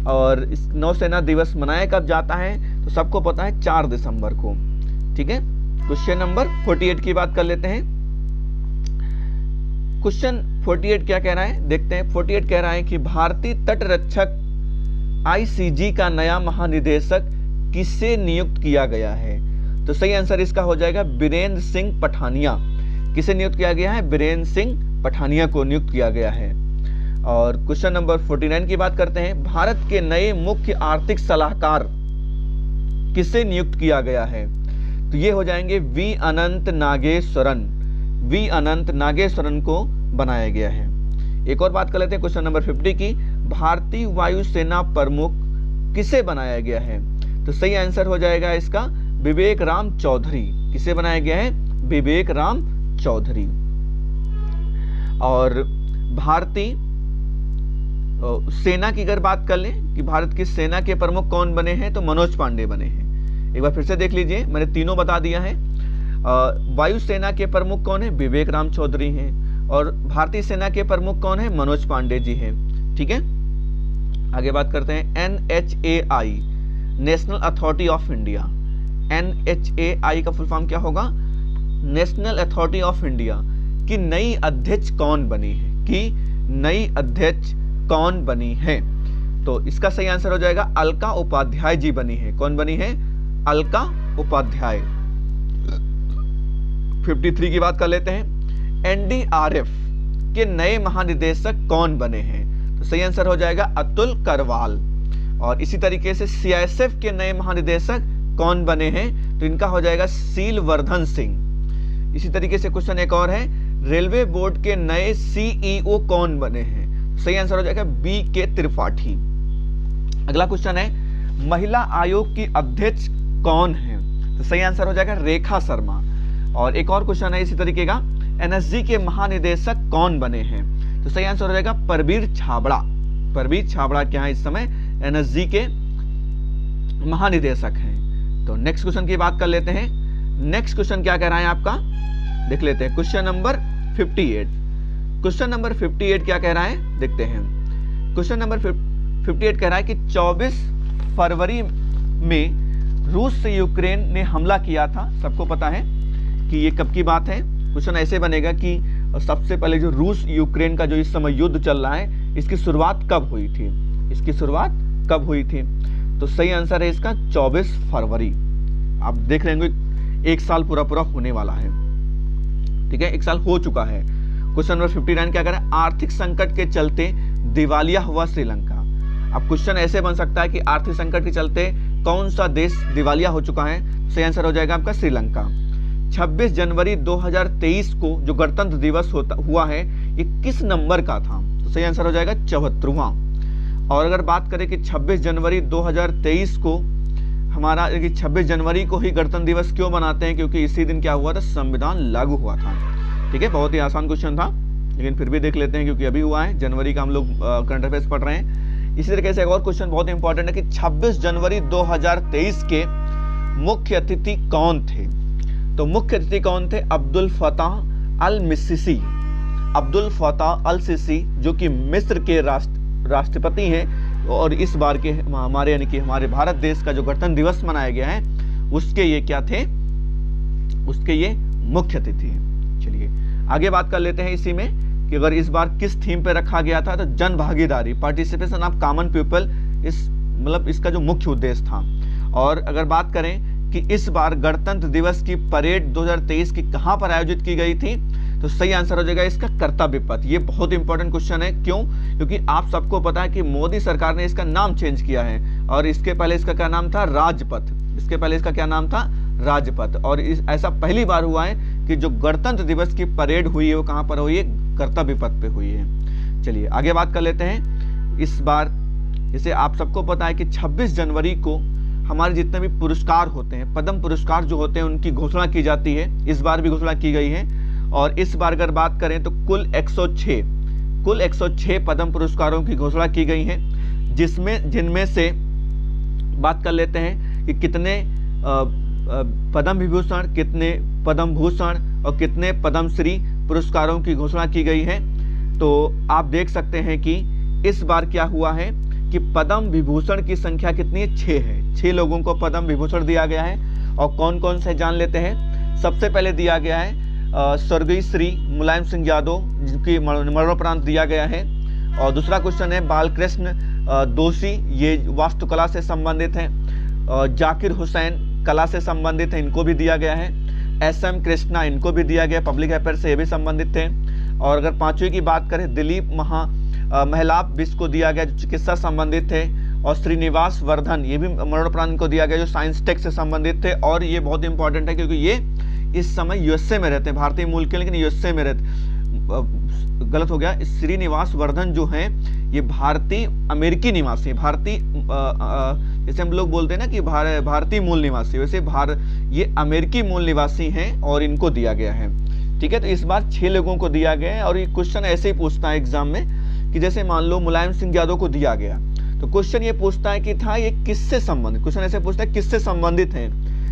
और इस नौसेना दिवस मनाया कब जाता है, तो सबको पता है 4 दिसंबर को। ठीक है, क्वेश्चन नंबर 48 की बात कर लेते हैं। क्वेश्चन 48 क्या कह रहा है देखते हैं। 48 कह रहा है कि भारतीय तटरक्षक ICG का नया महानिदेशक किसे नियुक्त किया गया है। तो सही आंसर इसका हो जाएगा बीरेंद्र सिंह पठानिया। किसे नियुक्त किया गया है, बीरेंद्र सिंह पठानिया को नियुक्त किया गया है। और क्वेश्चन नंबर 49 की बात करते हैं। भारत के नए मुख्य आर्थिक सलाहकार किसे नियुक्त किया गया है। तो ये हो जाएंगे वी अनंत नागेश्वरन को बनाया गया है। एक और बात कर लेते हैं क्वेश्चन नंबर 50 की। भारतीय वायुसेना प्रमुख किसे बनाया गया है। तो सही आंसर हो जाएगा इसका विवेक राम चौधरी। किसे बनाया गया है, विवेक राम चौधरी। और भारतीय सेना की अगर बात कर लें कि भारत की सेना के प्रमुख कौन बने हैं, तो मनोज पांडे बने हैं। एक बार फिर से देख लीजिए, मैंने तीनों बता दिया है। वायुसेना के प्रमुख कौन है, विवेक राम चौधरी हैं। और भारतीय सेना के प्रमुख कौन है, मनोज पांडे जी हैं। ठीक है, आगे बात करते हैं। NHAI national authority of India. NHAI का फुल फॉर्म क्या होगा, नेशनल अथॉरिटी ऑफ इंडिया की नई अध्यक्ष कौन बनी है, कि नई अध्यक्ष कौन बनी है? तो इसका सही आंसर हो जाएगा अलका उपाध्याय जी बनी है। कौन बनी है? अलका उपाध्याय। 53 की बात कर लेते हैं। एनडीआरएफ के नए महानिदेशक कौन बने हैं? तो सही आंसर हो जाएगा अतुल करवाल। और इसी तरीके से सीआईएसएफ के नए महानिदेशक कौन बने हैं? तो इनका हो जाएगा सीलवर्धन सिंह। इसी तरीके से क्वेश्चन एक और है, रेलवे बोर्ड के नए सीईओ कौन बने हैं? सही आंसर हो जाएगा बी के त्रिपाठी। अगला क्वेश्चन है, महिला आयोग की अध्यक्ष कौन है? तो सही आंसर हो जाएगा रेखा शर्मा। और एक और क्वेश्चन है इसी तरीके का, एनएसजी के महानिदेशक कौन बने हैं? तो सही आंसर हो जाएगा परवीर छाबड़ा। परवीर छाबड़ा क्या है इस समय एनएसजी के महानिदेशक हैं। तो नेक्स्ट क्वेश्चन की बात कर लेते हैं। नेक्स्ट क्वेश्चन क्या कह रहा है आपका, देख लेते हैं। Question number 58। क्वेश्चन नंबर 58 क्या कह रहा है, देखते हैं। क्वेश्चन नंबर 58 कह रहा है कि 24 फरवरी में रूस से यूक्रेन ने हमला किया था। सबको पता है कि ये कब की बात है। क्वेश्चन ऐसे बनेगा कि सबसे पहले जो रूस यूक्रेन का जो इस समय युद्ध चल रहा है, इसकी शुरुआत कब हुई थी? इसकी शुरुआत कब हुई थी? तो सही आंसर है इसका 24 फरवरी। आप देख लेंगे एक साल पूरा होने वाला है। ठीक है, एक साल हो चुका है। क्वेश्चन नंबर 59 क्या कह रहा है, आर्थिक संकट के चलते दिवालिया हुआ श्रीलंका। अब क्वेश्चन ऐसे बन सकता है कि आर्थिक संकट के चलते कौन सा देश दिवालिया हो चुका है? सही आंसर हो जाएगा आपका श्रीलंका। 26 जनवरी 2023 को जो गणतंत्र दिवस हुआ है, ये किस नंबर का था? तो सही आंसर हो जाएगा 74वां। और अगर बात करें कि 26 जनवरी 2023 को हमारा 26 जनवरी को ही गणतंत्र दिवस क्यों मनाते हैं? क्योंकि इसी दिन क्या हुआ था, संविधान लागू हुआ था। ठीक है, बहुत ही आसान क्वेश्चन था, लेकिन फिर भी देख लेते हैं क्योंकि अभी हुआ है। जनवरी का हम लोग करंट अफेयर्स पढ़ रहे हैं। इसी तरीके से एक और क्वेश्चन बहुत इंपॉर्टेंट है कि 26 जनवरी 2023 के मुख्य अतिथि कौन थे? तो मुख्य अतिथि कौन थे? Abdel Fattah el Sisi. Abdel Fattah el Sisi जो कि मिस्र के राष्ट्रपति हैं, और इस बार के हमारे यानी कि हमारे भारत देश का जो गणतंत्र दिवस मनाया गया है, उसके ये क्या थे? उसके ये मुख्य अतिथि हैं। चलिए आगे बात कर लेते हैं इसी में कि अगर इस बार किस थीम पे रखा गया था, तो जन भागीदारी, पार्टिसिपेशन ऑफ कॉमन पीपल, इस मतलब इसका जो मुख्य उद्देश्य था। और अगर बात करें कि इस बार गणतंत्र दिवस की परेड 2023 की कहां पर आयोजित की गई थी, तो सही आंसर हो जाएगा इसका कर्तव्य पथ। ये बहुत इंपॉर्टेंट क्वेश्चन है। क्यों? क्योंकि आप सबको पता है कि मोदी सरकार ने इसका नाम चेंज किया है, और इसके पहले इसका क्या नाम था? राजपथ। इसके पहले इसका क्या नाम था? राजपथ। और ऐसा पहली बार हुआ है कि जो गणतंत्र दिवस की परेड हुई है वो कहां पर हुई है? कर्तव्य पथ पे हुई है। चलिए आगे बात कर लेते हैं। इस बार जैसे आप सबको पता है कि 26 जनवरी को हमारे जितने भी पुरस्कार होते हैं, पद्म पुरस्कार जो होते हैं, उनकी घोषणा की जाती है। इस बार भी घोषणा की गई है। और इस बार अगर बात करें तो कुल 106 पद्म पुरस्कारों की घोषणा की गई है, जिनमें से बात कर लेते हैं कि कितने पद्म विभूषण, कितने पद्म भूषण और कितने पद्मश्री पुरस्कारों की घोषणा की गई है। तो आप देख सकते हैं कि इस बार क्या हुआ है कि पद्म विभूषण की संख्या कितनी है? 6 है। 6 लोगों को पद्म विभूषण दिया गया है। और कौन कौन से जान लेते हैं। सबसे पहले दिया गया है स्वर्गीय श्री मुलायम सिंह यादव, जिनकी मरणोपरांत दिया गया है। और दूसरा क्वेश्चन है बालकृष्ण दोषी, ये वास्तुकला से संबंधित हैं। जाकिर हुसैन कला से संबंधित है, इनको भी दिया गया है। SM कृष्णा, इनको भी दिया गया, पब्लिक अफेयर से ये भी संबंधित थे। और अगर पांचवी की बात करें, दिलीप महलाब बिस्ट को दिया गया, जो चिकित्सा संबंधित थे। और श्रीनिवास वर्धन, ये भी मरणोपरांत को दिया गया, जो साइंस टेक से संबंधित थे। और ये बहुत इंपॉर्टेंट है क्योंकि ये इस समय यूएसए में रहते हैं, भारतीय मूल के, लेकिन यूएसए में रहते, गलत हो गया। ये वर्धन जो हैं, ये भारतीय अमेरिकी निवासी, भारतीय जैसे हम लोग बोलते हैं ना कि भारतीय मूल निवासी, वैसे ये अमेरिकी मूल निवासी हैं और इनको दिया गया है। ठीक है, तो इस बार 6 लोगों को दिया गया है। और ये क्वेश्चन ऐसे ही पूछता है एग्जाम में कि जैसे मान लो मुलायम सिंह यादव को दिया गया, तो क्वेश्चन ये पूछता है कि था ये किससे संबंधित, क्वेश्चन ऐसे पूछता है किससे संबंधित है,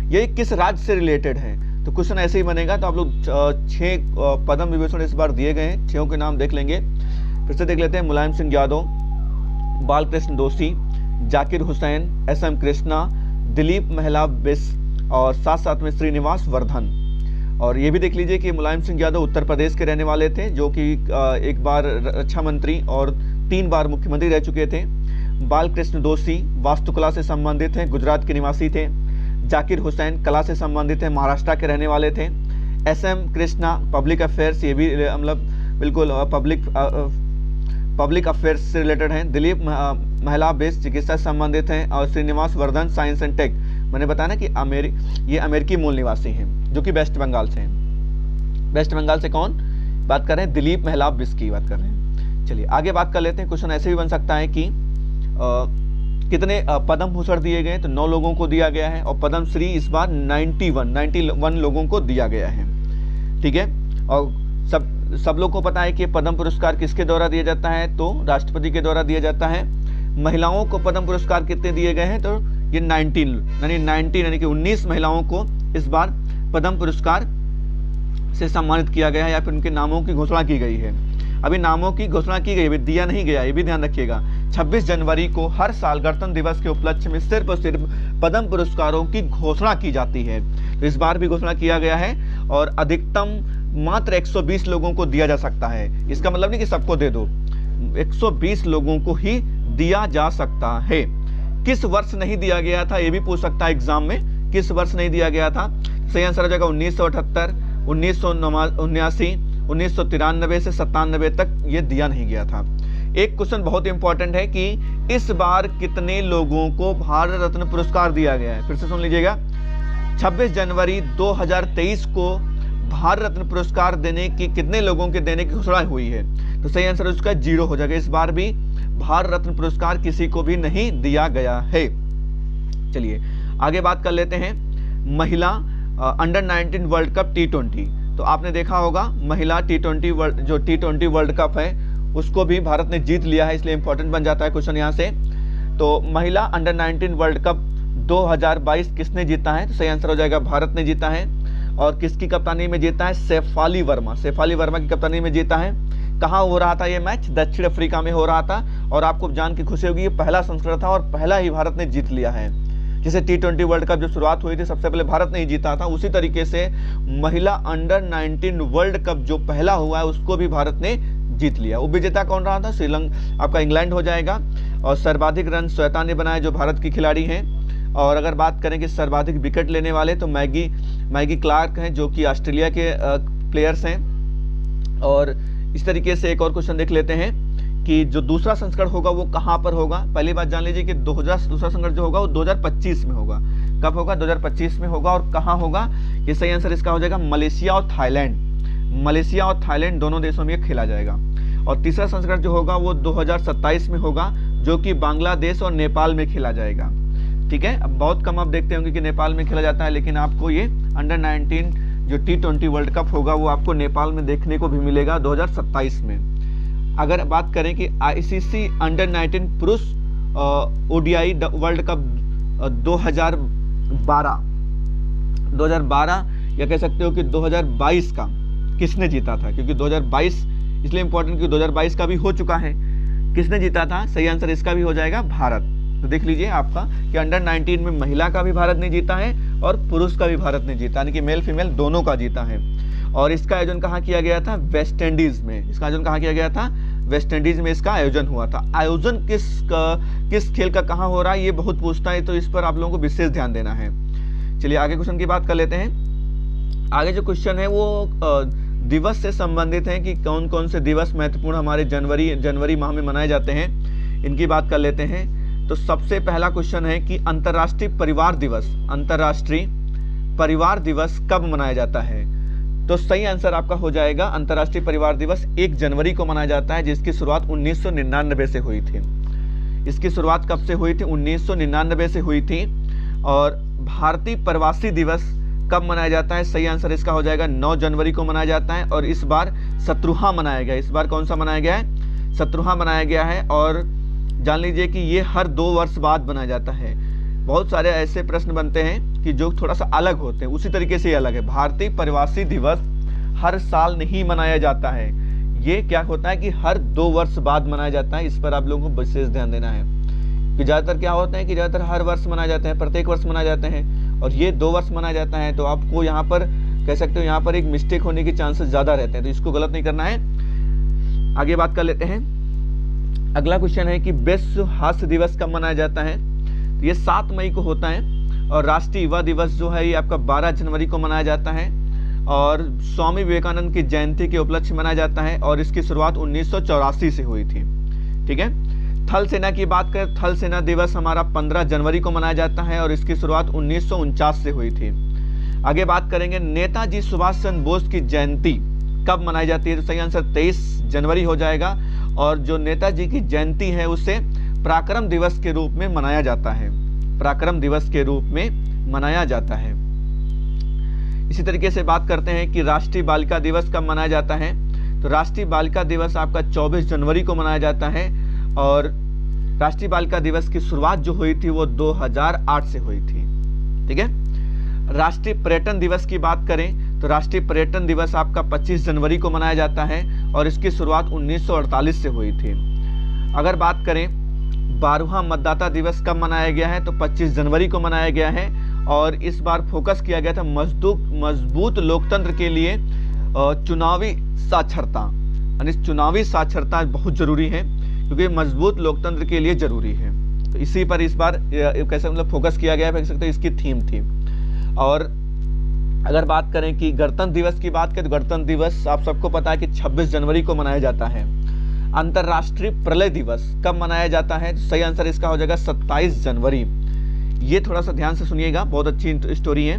ये किस राज्य से रिलेटेड है। तो क्वेश्चन ऐसे ही बनेगा। तो आप लोग 6 पद्म विभूषण इस बार दिए गए हैं, 6 के नाम देख लेंगे। फिर से देख लेते हैं। मुलायम सिंह यादव, बालकृष्ण दोषी, जाकिर हुसैन, SM कृष्णा, दिलीप महलाब बिस्ट और साथ साथ में श्रीनिवास वर्धन। और ये भी देख लीजिए कि मुलायम सिंह यादव उत्तर प्रदेश के रहने वाले थे, जो कि एक बार रक्षा मंत्री और 3 बार मुख्यमंत्री रह चुके थे। बालकृष्ण दोषी वास्तुकला से संबंधित हैं, गुजरात के निवासी थे। जाकिर हुसैन कला से संबंधित है, महाराष्ट्र के रहने वाले थे। SM कृष्णा पब्लिक अफेयर्स, ये भी मतलब बिल्कुल पब्लिक अफेयर्स से रिलेटेड हैं। दिलीप महिला बेस्ड चिकित्सा से संबंधित हैं। और Srinivasa Varadhan science and tech, मैंने बताया ना कि ये अमेरिकी मूल निवासी हैं, जो कि वेस्ट बंगाल से हैं। वेस्ट बंगाल से कौन बात कर रहे हैं? दिलीप महिला बेस्ड की बात कर रहे हैं। चलिए आगे बात कर लेते हैं। क्वेश्चन ऐसे भी बन सकता है कि कितने पद्म भूषण दिए गए? तो 9 लोगों को दिया गया है। और पद्म श्री इस बार 91 लोगों को दिया गया है। ठीक है, और सब लोग को पता है कि पद्म पुरस्कार किसके द्वारा दिया जाता है? तो राष्ट्रपति के द्वारा दिया जाता है। महिलाओं को पद्म पुरस्कार कितने दिए गए हैं? तो ये 19 यानी कि 19 महिलाओं को इस बार पद्म पुरस्कार से सम्मानित किया गया है, या फिर उनके नामों की घोषणा की गई है। अभी नामों की घोषणा की गई, अभी दिया नहीं गया, ये भी ध्यान रखिएगा। 26 जनवरी को हर साल गणतंत्र दिवस के उपलक्ष्य में सिर्फ और सिर्फ पद्म पुरस्कारों की घोषणा की जाती है। तो इस बार भी घोषणा किया गया है, और अधिकतम मात्र 120 लोगों को दिया जा सकता है। इसका मतलब नहीं कि सबको दे दो, 120 लोगों को ही दिया जा सकता है। किस वर्ष नहीं दिया गया था, ये भी पूछ सकता है एग्जाम में, किस वर्ष नहीं दिया गया था? सही आंसर हो जाएगा 1978, 1979, 1993 से 97 तक ये दिया नहीं गया था। एक क्वेश्चन बहुत इंपॉर्टेंट है कि इस बार कितने लोगों को भारत रत्न पुरस्कार दिया गया है? फिर से सुन लीजिएगा। 26 जनवरी 2023 को भारत रत्न पुरस्कार देने की कितने लोगों के देने की घोषणा हुई है? तो सही आंसर उसका 0 हो जाएगा। इस बार भी भारत रत्न पुरस्कार किसी को भी नहीं दिया गया है। चलिए आगे बात कर लेते हैं। महिला अंडर 19 वर्ल्ड कप T20, तो आपने देखा होगा महिला T20 वर्ल्ड कप है उसको भी भारत ने जीत लिया है, इसलिए इंपॉर्टेंट बन जाता है क्वेश्चन यहाँ से। तो महिला अंडर 19 वर्ल्ड कप 2022 किसने जीता है? तो सही आंसर हो जाएगा भारत ने जीता है। और किसकी कप्तानी में जीता है? शेफाली वर्मा की कप्तानी में जीता है। कहाँ हो रहा था ये मैच? दक्षिण अफ्रीका में हो रहा था। और आपको जान के खुशी होगी, ये पहला संस्करण था और पहला ही भारत ने जीत लिया है। जैसे T20 वर्ल्ड कप जो शुरुआत हुई थी सबसे पहले भारत ने ही जीता था, उसी तरीके से महिला अंडर 19 वर्ल्ड कप जो पहला हुआ है उसको भी भारत ने जीत लिया। उपविजेता कौन रहा था? श्रीलंका, आपका इंग्लैंड हो जाएगा। और सर्वाधिक रन श्वेता ने बनाए, जो भारत की खिलाड़ी हैं। और अगर बात करें कि सर्वाधिक विकेट लेने वाले, तो मैगी क्लार्क हैं, जो कि ऑस्ट्रेलिया के प्लेयर्स हैं। और इस तरीके से एक और क्वेश्चन देख लेते हैं कि जो दूसरा संस्करण होगा वो कहाँ पर होगा? पहली बात जान लीजिए कि दूसरा संस्करण जो होगा वो 2025 में होगा। कब होगा? 2025 में होगा। और कहाँ होगा? ये सही आंसर इसका हो जाएगा मलेशिया और थाईलैंड दोनों देशों में खेला जाएगा। और तीसरा संस्करण जो होगा वो 2027 में होगा, जो कि बांग्लादेश और नेपाल में खेला जाएगा। ठीक है, अब बहुत कम आप देखते होंगे कि नेपाल में खेला जाता है, लेकिन आपको ये अंडर 19 जो T20 वर्ल्ड कप होगा वो आपको नेपाल में देखने को भी मिलेगा 2027 में। अगर बात करें कि ICC अंडर 19 पुरुष ODI वर्ल्ड कप 2012 या कह सकते हो कि 2022 का किसने जीता था? क्योंकि 2022 इसलिए इंपॉर्टेंट कि 2022 का भी हो चुका है। किसने जीता था? सही आंसर इसका भी हो जाएगा भारत। तो देख लीजिए आपका कि अंडर 19 में महिला का भी भारत ने जीता है और पुरुष का भी भारत ने जीता, यानी कि मेल फीमेल दोनों का जीता है। और इसका आयोजन कहाँ किया गया था? वेस्ट इंडीज में। इसका आयोजन कहाँ किया गया था? वेस्ट इंडीज में इसका आयोजन हुआ था। आयोजन किस खेल का कहाँ हो रहा है ये बहुत पूछता है, तो इस पर आप लोगों को विशेष ध्यान देना है। चलिए आगे क्वेश्चन की बात कर लेते हैं। आगे जो क्वेश्चन है वो दिवस से संबंधित है कि कौन कौन से दिवस महत्वपूर्ण हमारे जनवरी माह में मनाए जाते हैं, इनकी बात कर लेते हैं। तो सबसे पहला क्वेश्चन है कि अंतर्राष्ट्रीय परिवार दिवस कब मनाया जाता है? तो सही आंसर आपका हो जाएगा अंतर्राष्ट्रीय परिवार दिवस 1 जनवरी को मनाया जाता है, जिसकी शुरुआत 1999 से हुई थी। इसकी शुरुआत कब से हुई थी? 1999 से हुई थी। और भारतीय प्रवासी दिवस कब मनाया जाता है? सही आंसर इसका हो जाएगा 9 जनवरी को मनाया जाता है। और इस बार 17वां मनाया गया। इस बार कौन सा मनाया गया है? 17वां मनाया गया है। और जान लीजिए कि ये हर 2 वर्ष बाद मनाया जाता है। बहुत सारे ऐसे प्रश्न बनते हैं कि जो थोड़ा सा अलग होते हैं, उसी तरीके से ये अलग है। भारतीय प्रवासी दिवस हर साल नहीं मनाया जाता है, ये क्या होता है कि हर 2 वर्ष बाद मनाया जाता है। इस पर आप लोगों को विशेष ध्यान देना है कि ज़्यादातर क्या होता है कि ज़्यादातर हर वर्ष मनाए जाते हैं, प्रत्येक वर्ष मनाए जाते हैं, और ये 2 वर्ष मनाया जाता है। तो आपको यहाँ पर कह सकते हो यहाँ पर एक मिस्टेक होने के चांसेस ज़्यादा रहते हैं, तो इसको गलत नहीं करना है। आगे बात कर लेते हैं। अगला क्वेश्चन है कि विश्व हास्य दिवस कब मनाया जाता है? तो ये 7 मई को होता है, और राष्ट्रीय युवा दिवस जो है ये आपका 12 जनवरी को मनाया जाता है, और स्वामी विवेकानंद की जयंती के उपलक्ष्य मनाया जाता है, और इसकी शुरुआत 1984 से हुई थी। ठीक है। थल सेना की बात करें, थल सेना दिवस हमारा 15 जनवरी को मनाया जाता है, और इसकी शुरुआत 1949 से हुई थी। आगे बात करेंगे नेताजी सुभाष चंद्र बोस की जयंती कब मनाई जाती है? तो सही आंसर 23 जनवरी हो जाएगा, और जो नेताजी की जयंती है उसे पराक्रम दिवस के रूप में मनाया जाता है, पराक्रम दिवस के रूप में मनाया जाता है। इसी तरीके से बात करते हैं कि राष्ट्रीय बालिका दिवस कब मनाया जाता है? तो राष्ट्रीय बालिका दिवस आपका 24 जनवरी को मनाया जाता है, और राष्ट्रीय बालिका दिवस की शुरुआत जो हुई थी वो 2008 से हुई थी। ठीक है। राष्ट्रीय पर्यटन दिवस की बात करें तो राष्ट्रीय पर्यटन दिवस आपका 25 जनवरी को मनाया जाता है, और इसकी शुरुआत 1948 से हुई थी। अगर बात करें 12वां मतदाता दिवस कब मनाया गया है? तो 25 जनवरी को मनाया गया है, और इस बार फोकस किया गया था मजबूत लोकतंत्र के लिए चुनावी साक्षरता, यानी चुनावी साक्षरता बहुत जरूरी है, क्योंकि मजबूत लोकतंत्र के लिए जरूरी है। तो इसी पर इस बार कैसे मतलब फोकस किया गया है, कह सकते हैं इसकी थीम थी। और अगर बात करें कि गणतंत्र दिवस की बात करें तो गणतंत्र दिवस आप सबको पता है कि 26 जनवरी को मनाया जाता है। अंतर्राष्ट्रीय प्रलय दिवस कब मनाया जाता है? तो सही आंसर इसका हो जाएगा 27 जनवरी। ये थोड़ा सा ध्यान से सुनिएगा, बहुत अच्छी स्टोरी है।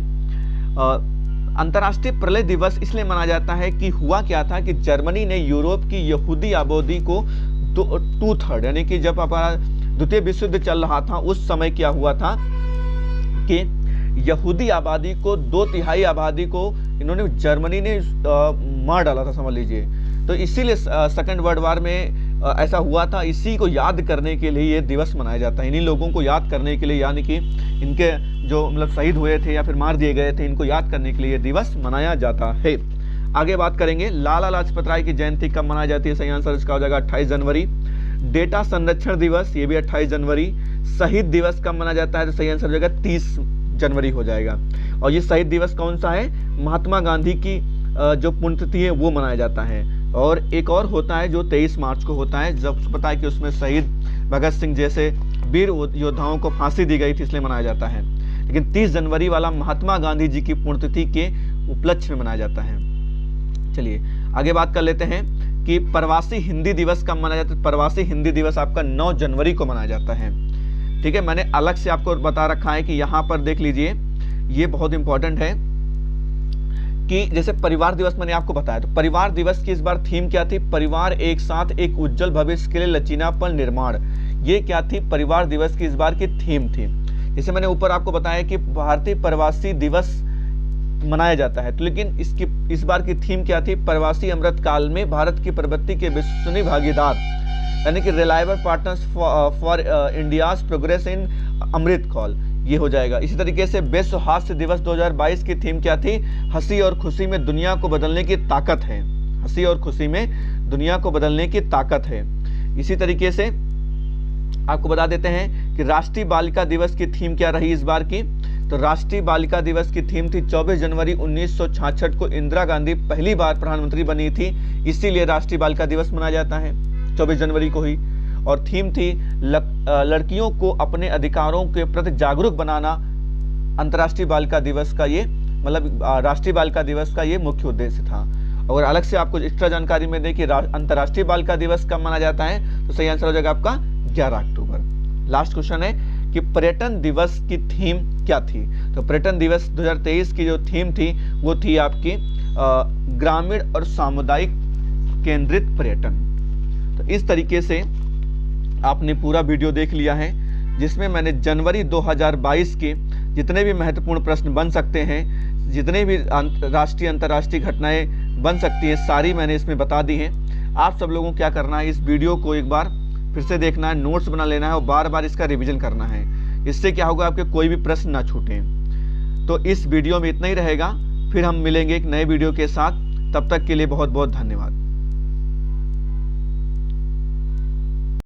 अंतर्राष्ट्रीय प्रलय दिवस इसलिए मनाया जाता है कि हुआ क्या था कि जर्मनी ने यूरोप की यहूदी आबादी को 2/3 यानी कि जब हमारा द्वितीय विश्व युद्ध चल रहा था उस समय क्या हुआ था कि यहूदी आबादी को 2/3 आबादी को इन्होंने जर्मनी ने मार डाला था, समझ लीजिए। तो इसीलिए सेकंड वर्ल्ड वार में ऐसा हुआ था। इसी को याद करने के लिए ये दिवस मनाया जाता है, इन्हीं लोगों को याद करने के लिए, यानी कि इनके जो मतलब शहीद हुए थे या फिर मार दिए गए थे, इनको याद करने के लिए ये दिवस मनाया जाता है। आगे बात करेंगे लाला लाजपत राय की जयंती कब मनाई जाती है? सही आंसर इसका हो जाएगा 28 जनवरी। डेटा संरक्षण दिवस ये भी 28 जनवरी। शहीद दिवस कब मनाया जाता है? तो सही आंसर हो जाएगा 30 जनवरी हो जाएगा। और ये शहीद दिवस कौन सा है? महात्मा गांधी की जो पुण्यतिथि है वो मनाया जाता है। और एक और होता है जो 23 मार्च को होता है, जब पता है कि उसमें शहीद भगत सिंह जैसे वीर योद्धाओं को फांसी दी गई थी, इसलिए मनाया जाता है। लेकिन 30 जनवरी वाला महात्मा गांधी जी की पुण्यतिथि के उपलक्ष्य में मनाया जाता है। चलिए आगे बात कर लेते हैं कि प्रवासी हिंदी दिवस कब मनाया जाता है? प्रवासी हिंदी दिवस आपका 9 जनवरी को मनाया जाता है। ठीक है, मैंने अलग से आपको बता रखा है कि यहाँ पर देख लीजिए, ये बहुत इंपॉर्टेंट है कि जैसे परिवार दिवस मैंने आपको बताया, तो परिवार दिवस की इस बार थीम क्या थी? परिवार एक साथ एक उज्जवल भविष्य के लिए लचीलापन निर्माण। ये क्या थी? परिवार दिवस की इस बार की थीम थी। जैसे मैंने ऊपर आपको बताया कि भारतीय प्रवासी दिवस मनाया जाता है, तो लेकिन इसकी इस बार की थीम क्या थी? प्रवासी अमृत काल में भारत की प्रगति के विश्वसनीय भागीदार, यानी कि reliable partners for India's progress in Amrit Kaal, ये हो जाएगा। इसी तरीके से विश्व हास्य दिवस 2022 की थीम क्या थी? हंसी और खुशी में दुनिया को बदलने की ताकत है। हंसी और खुशी में दुनिया को बदलने की ताकत है। इसी तरीके से आपको बता देते हैं कि राष्ट्रीय बालिका दिवस की थीम क्या रही इस बार की? तो राष्ट्रीय बालिका दिवस की थीम थी 24 जनवरी 1966 को इंदिरा गांधी पहली बार प्रधानमंत्री बनी थी, इसीलिए राष्ट्रीय बालिका दिवस मनाया जाता है 24 जनवरी को ही। और थीम थी लड़कियों को अपने अधिकारों के प्रति जागरूक बनाना। अंतर्राष्ट्रीय बालिका दिवस का ये मतलब राष्ट्रीय बालिका दिवस का ये मुख्य उद्देश्य था। अगर अलग से आपको एक्स्ट्रा जानकारी में दें कि अंतर्राष्ट्रीय बालिका दिवस कब मनाया जाता है, तो सही आंसर हो जाएगा आपका 11 अक्टूबर। लास्ट क्वेश्चन है कि पर्यटन दिवस की थीम क्या थी? तो पर्यटन दिवस 2023 की जो थीम थी वो थी आपकी ग्रामीण और सामुदायिक केंद्रित पर्यटन। तो इस तरीके से आपने पूरा वीडियो देख लिया है, जिसमें मैंने जनवरी 2022 के जितने भी महत्वपूर्ण प्रश्न बन सकते हैं, जितने भी राष्ट्रीय अंतर्राष्ट्रीय घटनाएं बन सकती हैं, सारी मैंने इसमें बता दी हैं। आप सब लोगों को क्या करना है, इस वीडियो को एक बार फिर से देखना है, नोट्स बना लेना है और बार बार इसका रिवीजन करना है। इससे क्या होगा, आपके कोई भी प्रश्न ना छूटे। तो इस वीडियो में इतना ही रहेगा, फिर हम मिलेंगे एक नए वीडियो के साथ। तब तक के लिए बहुत बहुत धन्यवाद।